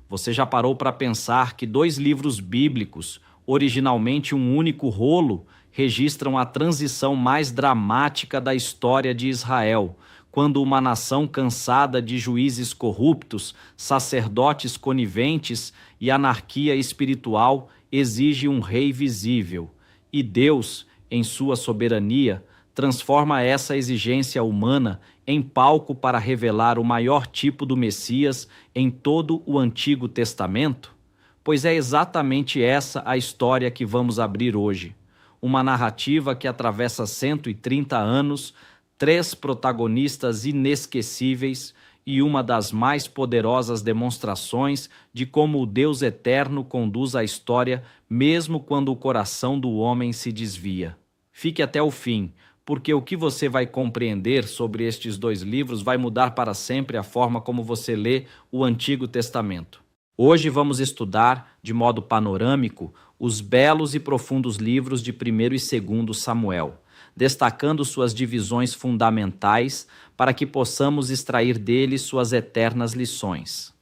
Você já parou para pensar que dois livros bíblicos, originalmente um único rolo, registram a transição mais dramática da história de Israel, quando uma nação cansada de juízes corruptos, sacerdotes coniventes e anarquia espiritual exige um rei visível. E Deus, em sua soberania, transforma essa exigência humana em palco para revelar o maior tipo do Messias em todo o Antigo Testamento? Pois é exatamente essa a história que vamos abrir hoje. Uma narrativa que atravessa 130 anos, três protagonistas inesquecíveis e uma das mais poderosas demonstrações de como o Deus eterno conduz a história mesmo quando o coração do homem se desvia. Fique até o fim, porque o que você vai compreender sobre estes dois livros vai mudar para sempre a forma como você lê o Antigo Testamento. Hoje vamos estudar, de modo panorâmico, os belos e profundos livros de 1º e 2º Samuel, destacando suas divisões fundamentais para que possamos extrair deles suas eternas lições.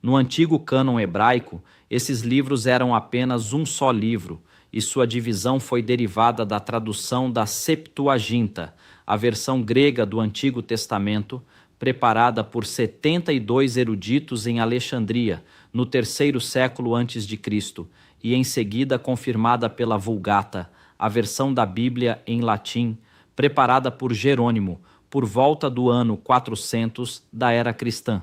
No antigo cânon hebraico, esses livros eram apenas um só livro, e sua divisão foi derivada da tradução da Septuaginta, a versão grega do Antigo Testamento, preparada por 72 eruditos em Alexandria, no 3º século a.C., e em seguida confirmada pela Vulgata, a versão da Bíblia em latim, preparada por Jerônimo, por volta do ano 400 da era cristã.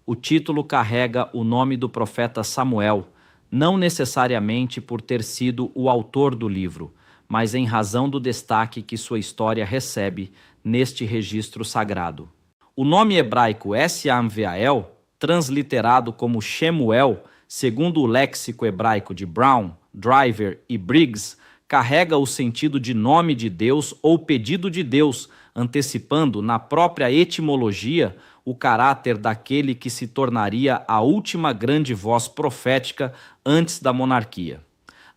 O título carrega o nome do profeta Samuel, não necessariamente por ter sido o autor do livro, mas em razão do destaque que sua história recebe neste registro sagrado. O nome hebraico Samvael, transliterado como Shemuel, segundo o léxico hebraico de Brown, Driver e Briggs, carrega o sentido de nome de Deus ou pedido de Deus, antecipando na própria etimologia o caráter daquele que se tornaria a última grande voz profética antes da monarquia.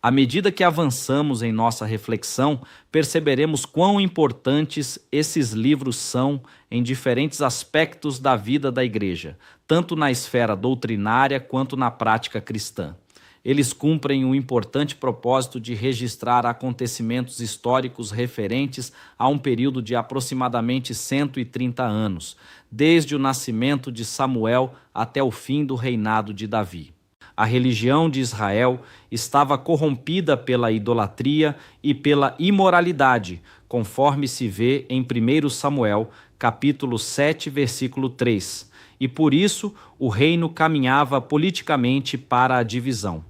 À medida que avançamos em nossa reflexão, perceberemos quão importantes esses livros são em diferentes aspectos da vida da Igreja, tanto na esfera doutrinária quanto na prática cristã. Eles cumprem um importante propósito de registrar acontecimentos históricos referentes a um período de aproximadamente 130 anos, desde o nascimento de Samuel até o fim do reinado de Davi. A religião de Israel estava corrompida pela idolatria e pela imoralidade, conforme se vê em 1 Samuel, capítulo 7, versículo 3, e por isso o reino caminhava politicamente para a divisão.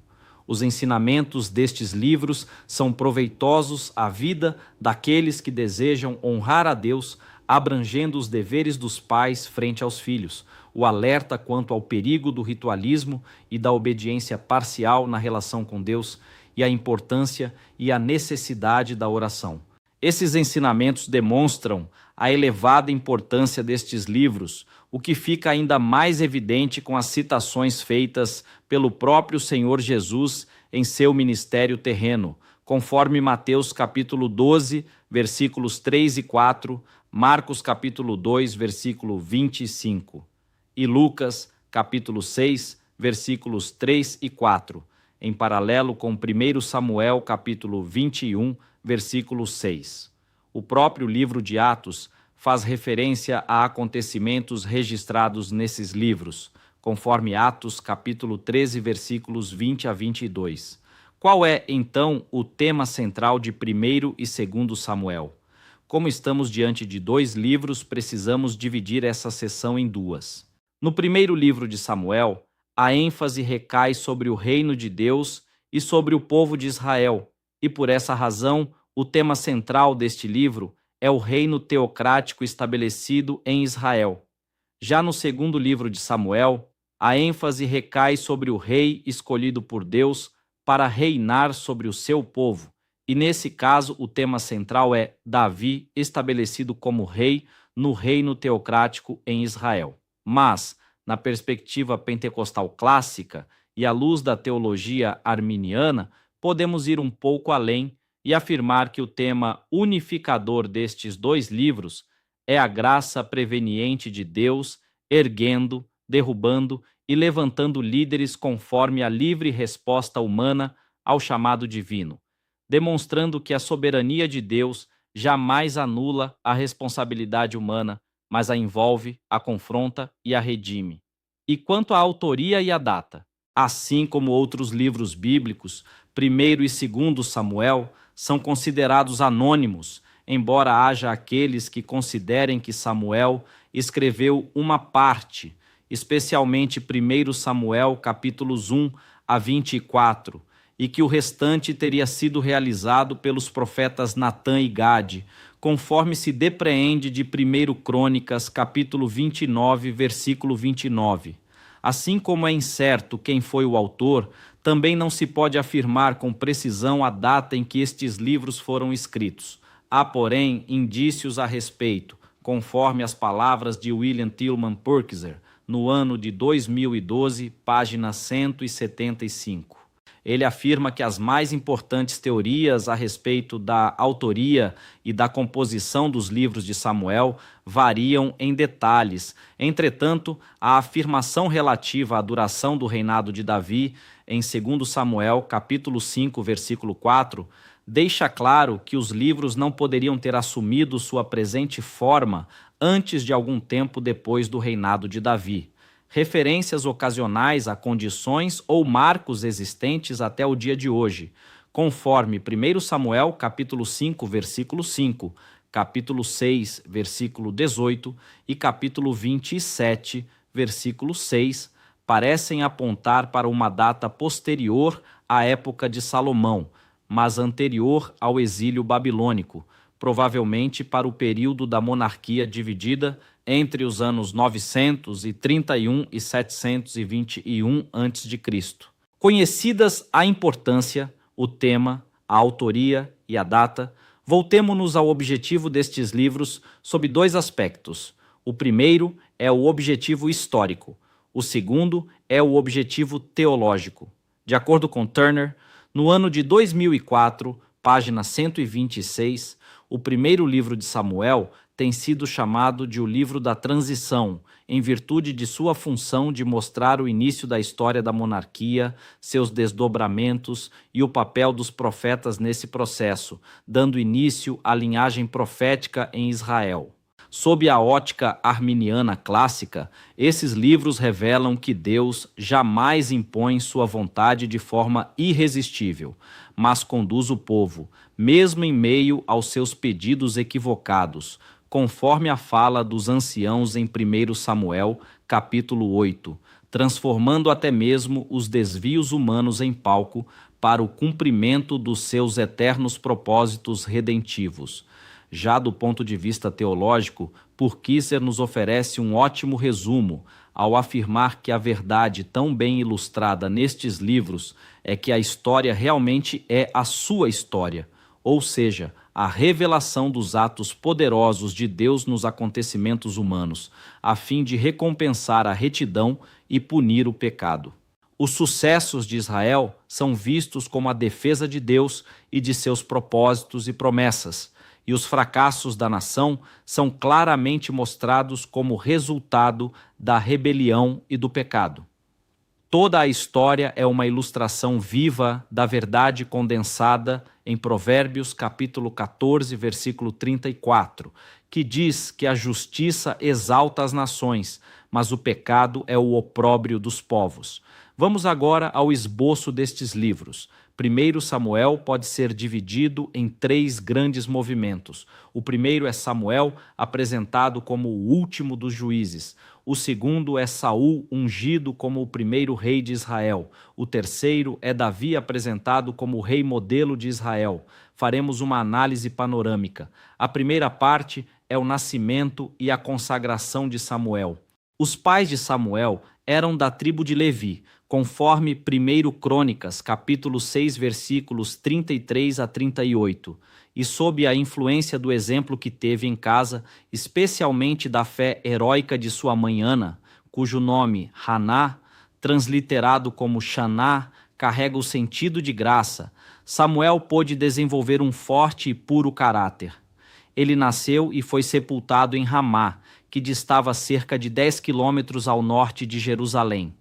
Os ensinamentos destes livros são proveitosos à vida daqueles que desejam honrar a Deus, abrangendo os deveres dos pais frente aos filhos, o alerta quanto ao perigo do ritualismo e da obediência parcial na relação com Deus, e a importância e a necessidade da oração. Esses ensinamentos demonstram a elevada importância destes livros, o que fica ainda mais evidente com as citações feitas pelo próprio Senhor Jesus em seu ministério terreno, conforme Mateus capítulo 12, versículos 3 e 4, Marcos capítulo 2, versículo 25, e Lucas capítulo 6, versículos 3 e 4, em paralelo com 1 Samuel capítulo 21, versículo 6. O próprio livro de Atos faz referência a acontecimentos registrados nesses livros, conforme Atos capítulo 13, versículos 20 a 22. Qual é, então, o tema central de 1º e 2º Samuel? Como estamos diante de dois livros, precisamos dividir essa sessão em duas. No primeiro livro de Samuel, a ênfase recai sobre o reino de Deus e sobre o povo de Israel, e por essa razão, o tema central deste livro é o reino teocrático estabelecido em Israel. Já no segundo livro de Samuel, a ênfase recai sobre o rei escolhido por Deus para reinar sobre o seu povo, e nesse caso o tema central é Davi estabelecido como rei no reino teocrático em Israel. Mas, na perspectiva pentecostal clássica e à luz da teologia arminiana, podemos ir um pouco além e afirmar que o tema unificador destes dois livros é a graça preveniente de Deus erguendo, derrubando e levantando líderes conforme a livre resposta humana ao chamado divino, demonstrando que a soberania de Deus jamais anula a responsabilidade humana, mas a envolve, a confronta e a redime. E quanto à autoria e à data, assim como outros livros bíblicos, 1º e 2º Samuel são considerados anônimos, embora haja aqueles que considerem que Samuel escreveu uma parte, especialmente 1º Samuel capítulos 1 a 24, e que o restante teria sido realizado pelos profetas Natã e Gade, conforme se depreende de 1º Crônicas capítulo 29, versículo 29. Assim como é incerto quem foi o autor, também não se pode afirmar com precisão a data em que estes livros foram escritos. Há, porém, indícios a respeito, conforme as palavras de William Tillman Purkiser, no ano de 2012, página 175. Ele afirma que as mais importantes teorias a respeito da autoria e da composição dos livros de Samuel variam em detalhes. Entretanto, a afirmação relativa à duração do reinado de Davi, em 2 Samuel, capítulo 5, versículo 4, deixa claro que os livros não poderiam ter assumido sua presente forma antes de algum tempo depois do reinado de Davi. Referências ocasionais a condições ou marcos existentes até o dia de hoje, conforme 1 Samuel, capítulo 5, versículo 5, capítulo 6, versículo 18 e capítulo 27, versículo 6, parecem apontar para uma data posterior à época de Salomão, mas anterior ao exílio babilônico, provavelmente para o período da monarquia dividida entre os anos 931 e 721 a.C. Conhecidas a importância, o tema, a autoria e a data, voltemo-nos ao objetivo destes livros sob dois aspectos. O primeiro é o objetivo histórico, o segundo é o objetivo teológico. De acordo com Turner, no ano de 2004, página 126, o primeiro livro de Samuel tem sido chamado de o livro da transição, em virtude de sua função de mostrar o início da história da monarquia, seus desdobramentos e o papel dos profetas nesse processo, dando início à linhagem profética em Israel. Sob a ótica arminiana clássica, esses livros revelam que Deus jamais impõe sua vontade de forma irresistível, mas conduz o povo, mesmo em meio aos seus pedidos equivocados, conforme a fala dos anciãos em 1 Samuel, capítulo 8, transformando até mesmo os desvios humanos em palco para o cumprimento dos seus eternos propósitos redentivos. Já do ponto de vista teológico, Purkiser nos oferece um ótimo resumo ao afirmar que a verdade tão bem ilustrada nestes livros é que a história realmente é a sua história, ou seja, a revelação dos atos poderosos de Deus nos acontecimentos humanos, a fim de recompensar a retidão e punir o pecado. Os sucessos de Israel são vistos como a defesa de Deus e de seus propósitos e promessas, e os fracassos da nação são claramente mostrados como resultado da rebelião e do pecado. Toda a história é uma ilustração viva da verdade condensada em Provérbios capítulo 14, versículo 34, que diz que a justiça exalta as nações, mas o pecado é o opróbrio dos povos. Vamos agora ao esboço destes livros. 1 Samuel pode ser dividido em 3 grandes movimentos. O primeiro é Samuel, apresentado como o último dos juízes. O segundo é Saul, ungido como o primeiro rei de Israel. O terceiro é Davi, apresentado como o rei modelo de Israel. Faremos uma análise panorâmica. A primeira parte é o nascimento e a consagração de Samuel. Os pais de Samuel eram da tribo de Levi, conforme 1 Crônicas, capítulo 6, versículos 33 a 38, e sob a influência do exemplo que teve em casa, especialmente da fé heróica de sua mãe Ana, cujo nome, Haná, transliterado como Xaná, carrega o sentido de graça, Samuel pôde desenvolver um forte e puro caráter. Ele nasceu e foi sepultado em Ramá, que distava cerca de 10 quilômetros ao norte de Jerusalém.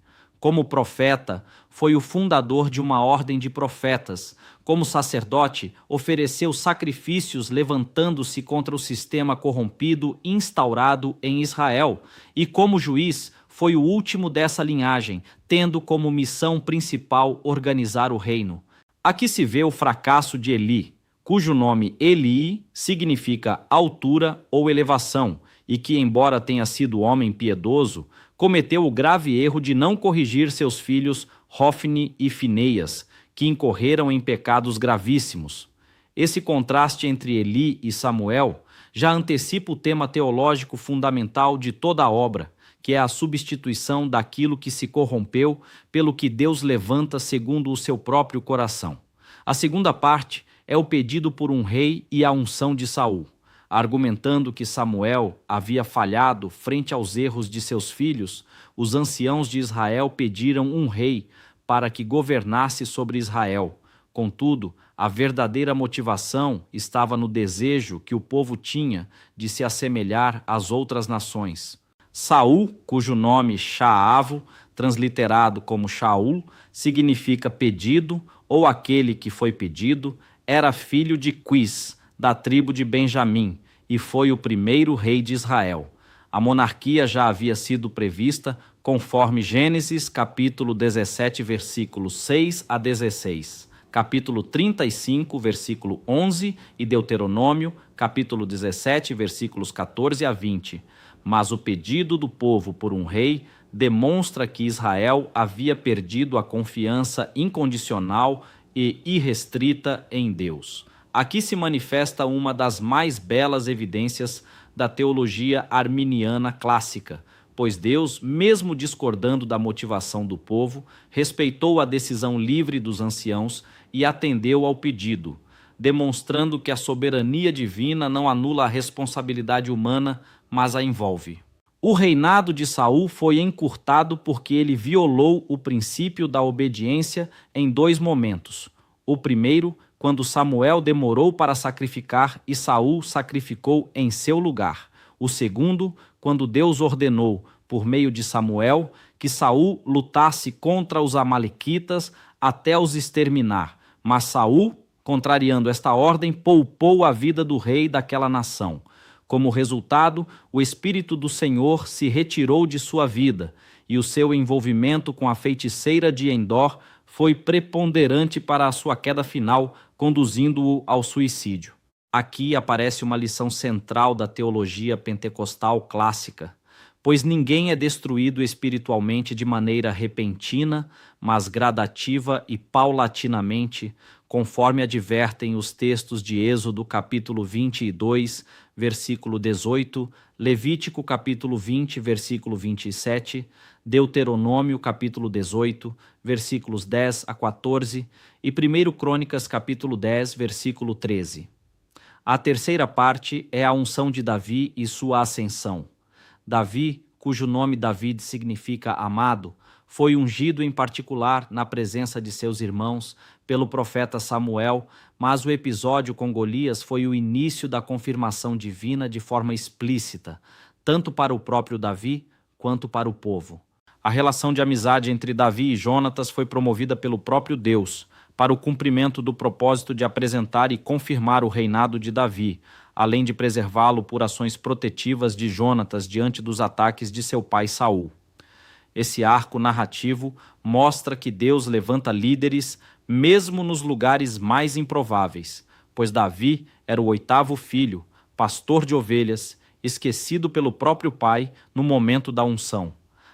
Como profeta, foi o fundador de uma ordem de profetas. Como sacerdote, ofereceu sacrifícios levantando-se contra o sistema corrompido instaurado em Israel. E como juiz, foi o último dessa linhagem, tendo como missão principal organizar o reino. Aqui se vê o fracasso de Eli, cujo nome Eli significa altura ou elevação, e que, embora tenha sido homem piedoso, cometeu o grave erro de não corrigir seus filhos Hofni e Fineias, que incorreram em pecados gravíssimos. Esse contraste entre Eli e Samuel já antecipa o tema teológico fundamental de toda a obra, que é a substituição daquilo que se corrompeu pelo que Deus levanta segundo o seu próprio coração. A segunda parte é o pedido por um rei e a unção de Saul. Argumentando que Samuel havia falhado frente aos erros de seus filhos, os anciãos de Israel pediram um rei para que governasse sobre Israel. Contudo, a verdadeira motivação estava no desejo que o povo tinha de se assemelhar às outras nações. Saul, cujo nome Shaavo, transliterado como Shaul, significa pedido ou aquele que foi pedido, era filho de Quis, da tribo de Benjamim, e foi o primeiro rei de Israel. A monarquia já havia sido prevista conforme Gênesis, capítulo 17, versículos 6 a 16, capítulo 35, versículo 11, e Deuteronômio, capítulo 17, versículos 14 a 20. Mas o pedido do povo por um rei demonstra que Israel havia perdido a confiança incondicional e irrestrita em Deus. Aqui se manifesta uma das mais belas evidências da teologia arminiana clássica, pois Deus, mesmo discordando da motivação do povo, respeitou a decisão livre dos anciãos e atendeu ao pedido, demonstrando que a soberania divina não anula a responsabilidade humana, mas a envolve. O reinado de Saul foi encurtado porque ele violou o princípio da obediência em dois momentos. O primeiro, quando Samuel demorou para sacrificar e Saul sacrificou em seu lugar. O segundo, quando Deus ordenou, por meio de Samuel, que Saul lutasse contra os amalequitas até os exterminar. Mas Saul, contrariando esta ordem, poupou a vida do rei daquela nação. Como resultado, o Espírito do Senhor se retirou de sua vida, e o seu envolvimento com a feiticeira de Endor foi preponderante para a sua queda final, conduzindo-o ao suicídio. Aqui aparece uma lição central da teologia pentecostal clássica, pois ninguém é destruído espiritualmente de maneira repentina, mas gradativa e paulatinamente, conforme advertem os textos de Êxodo capítulo 22, versículo 18, Levítico capítulo 20, versículo 27, Deuteronômio capítulo 18, versículos 10 a 14 e 1 Crônicas capítulo 10, versículo 13. A terceira parte é a unção de Davi e sua ascensão. Davi, cujo nome David significa amado, foi ungido em particular na presença de seus irmãos pelo profeta Samuel, mas o episódio com Golias foi o início da confirmação divina de forma explícita, tanto para o próprio Davi quanto para o povo. A relação de amizade entre Davi e Jonatas foi promovida pelo próprio Deus, para o cumprimento do propósito de apresentar e confirmar o reinado de Davi, além de preservá-lo por ações protetivas de Jonatas diante dos ataques de seu pai Saul. Esse arco narrativo mostra que Deus levanta líderes mesmo nos lugares mais improváveis, pois Davi era o 8º filho, pastor de ovelhas, esquecido pelo próprio pai no momento da unção.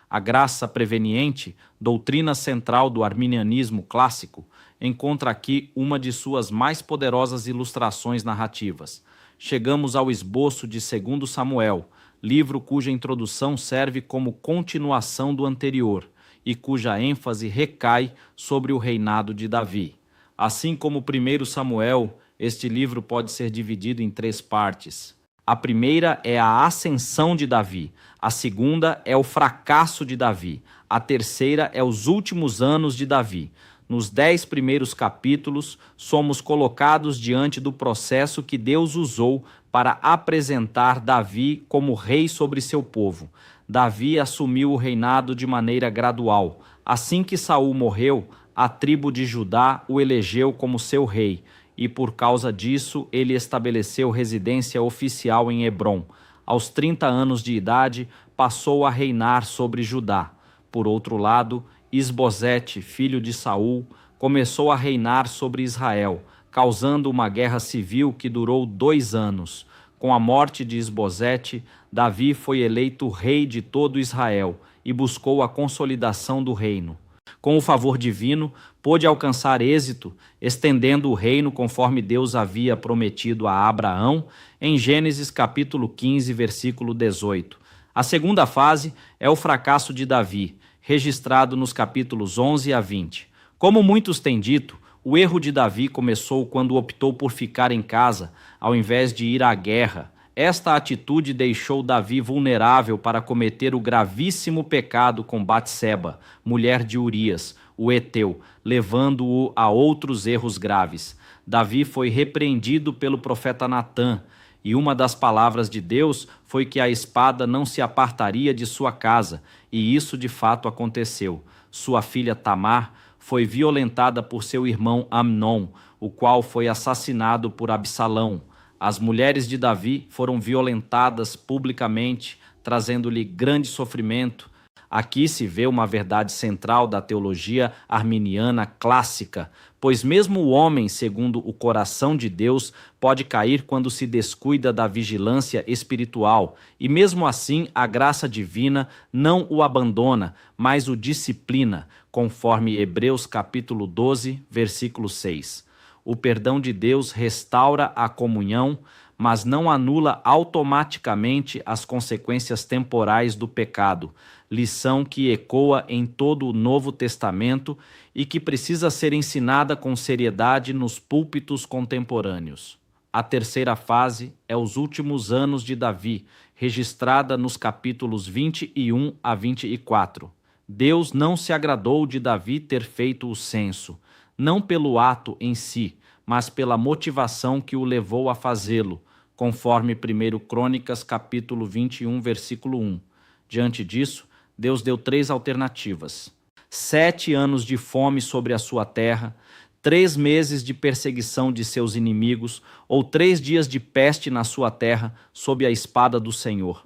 A graça preveniente, doutrina central do arminianismo clássico, encontra aqui uma de suas mais poderosas ilustrações narrativas. Chegamos ao esboço de 2 Samuel, livro cuja introdução serve como continuação do anterior e cuja ênfase recai sobre o reinado de Davi. Assim como 1 Samuel, este livro pode ser dividido em 3 partes. A primeira é a ascensão de Davi, a segunda é o fracasso de Davi, a terceira é os últimos anos de Davi. Nos 10 primeiros capítulos, somos colocados diante do processo que Deus usou para apresentar Davi como rei sobre seu povo. Davi assumiu o reinado de maneira gradual, Assim que Saul morreu, a tribo de Judá o elegeu como seu rei, e por causa disso ele estabeleceu residência oficial em Hebrom. Aos 30 anos de idade, passou a reinar sobre Judá. Por outro lado, Isbosete, filho de Saul, começou a reinar sobre Israel, causando uma guerra civil que durou 2 anos. Com a morte de Isbosete, Davi foi eleito rei de todo Israel e buscou a consolidação do reino. Com o favor divino, pôde alcançar êxito, estendendo o reino conforme Deus havia prometido a Abraão, em Gênesis capítulo 15, versículo 18. A segunda fase é o fracasso de Davi, registrado nos capítulos 11 a 20. Como muitos têm dito, o erro de Davi começou quando optou por ficar em casa, ao invés de ir à guerra. Esta atitude deixou Davi vulnerável para cometer o gravíssimo pecado com Batseba, mulher de Urias, o heteu, levando-o a outros erros graves. Davi foi repreendido pelo profeta Natã, e uma das palavras de Deus foi que a espada não se apartaria de sua casa, e isso de fato aconteceu. Sua filha Tamar foi violentada por seu irmão Amnon, o qual foi assassinado por Absalão. As mulheres de Davi foram violentadas publicamente, trazendo-lhe grande sofrimento. Aqui se vê uma verdade central da teologia arminiana clássica, pois mesmo o homem, segundo o coração de Deus, pode cair quando se descuida da vigilância espiritual, e mesmo assim a graça divina não o abandona, mas o disciplina, conforme Hebreus capítulo 12, versículo 6. O perdão de Deus restaura a comunhão, mas não anula automaticamente as consequências temporais do pecado, lição que ecoa em todo o Novo Testamento e que precisa ser ensinada com seriedade nos púlpitos contemporâneos. A terceira fase é os últimos anos de Davi, registrada nos capítulos 21 a 24. Deus não se agradou de Davi ter feito o censo, não pelo ato em si, mas pela motivação que o levou a fazê-lo, conforme 1 Crônicas capítulo 21, versículo 1. Diante disso, Deus deu 3 alternativas: 7 anos de fome sobre a sua terra, 3 meses de perseguição de seus inimigos, ou 3 dias de peste na sua terra, sob a espada do Senhor.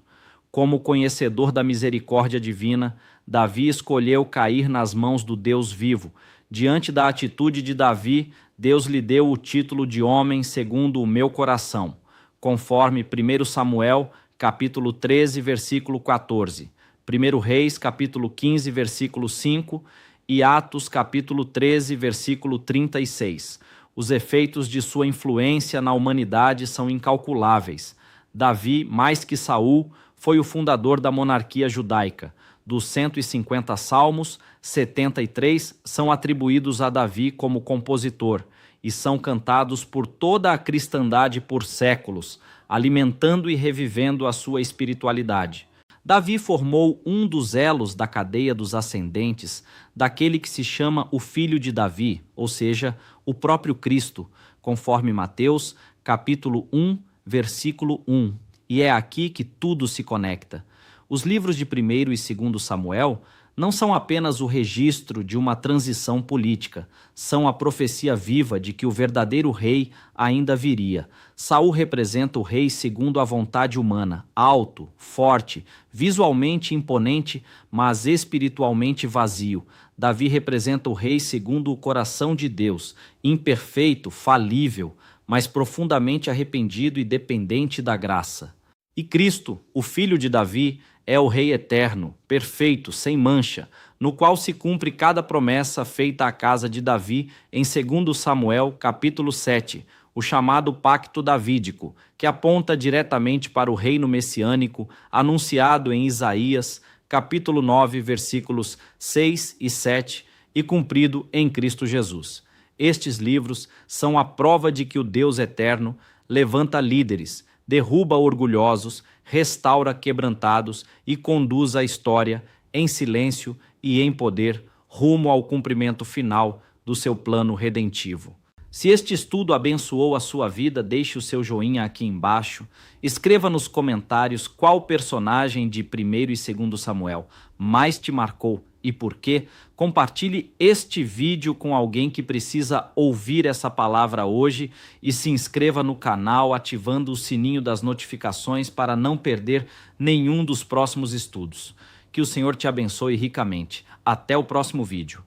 Como conhecedor da misericórdia divina, Davi escolheu cair nas mãos do Deus vivo. Diante da atitude de Davi, Deus lhe deu o título de homem segundo o meu coração, conforme 1 Samuel, capítulo 13, versículo 14, 1 Reis, capítulo 15, versículo 5 e Atos, capítulo 13, versículo 36. Os efeitos de sua influência na humanidade são incalculáveis. Davi, mais que Saul, foi o fundador da monarquia judaica. Dos 150 salmos, 73 são atribuídos a Davi como compositor e são cantados por toda a cristandade por séculos, alimentando e revivendo a sua espiritualidade. Davi formou um dos elos da cadeia dos ascendentes daquele que se chama o Filho de Davi, ou seja, o próprio Cristo, conforme Mateus, capítulo 1, versículo 1. E é aqui que tudo se conecta. Os livros de 1º e 2º Samuel não são apenas o registro de uma transição política, são a profecia viva de que o verdadeiro rei ainda viria. Saul representa o rei segundo a vontade humana, alto, forte, visualmente imponente, mas espiritualmente vazio. Davi representa o rei segundo o coração de Deus, imperfeito, falível, mas profundamente arrependido e dependente da graça. E Cristo, o Filho de Davi, é o Rei eterno, perfeito, sem mancha, no qual se cumpre cada promessa feita à casa de Davi em 2 Samuel, capítulo 7, o chamado Pacto Davídico, que aponta diretamente para o reino messiânico anunciado em Isaías, capítulo 9, versículos 6 e 7, e cumprido em Cristo Jesus. Estes livros são a prova de que o Deus eterno levanta líderes, derruba orgulhosos, restaura quebrantados e conduz a história em silêncio e em poder rumo ao cumprimento final do seu plano redentivo. Se este estudo abençoou a sua vida, deixe o seu joinha aqui embaixo. Escreva nos comentários qual personagem de 1º e 2º Samuel mais te marcou e por quê? Compartilhe este vídeo com alguém que precisa ouvir essa palavra hoje e se inscreva no canal ativando o sininho das notificações para não perder nenhum dos próximos estudos. Que o Senhor te abençoe ricamente. Até o próximo vídeo.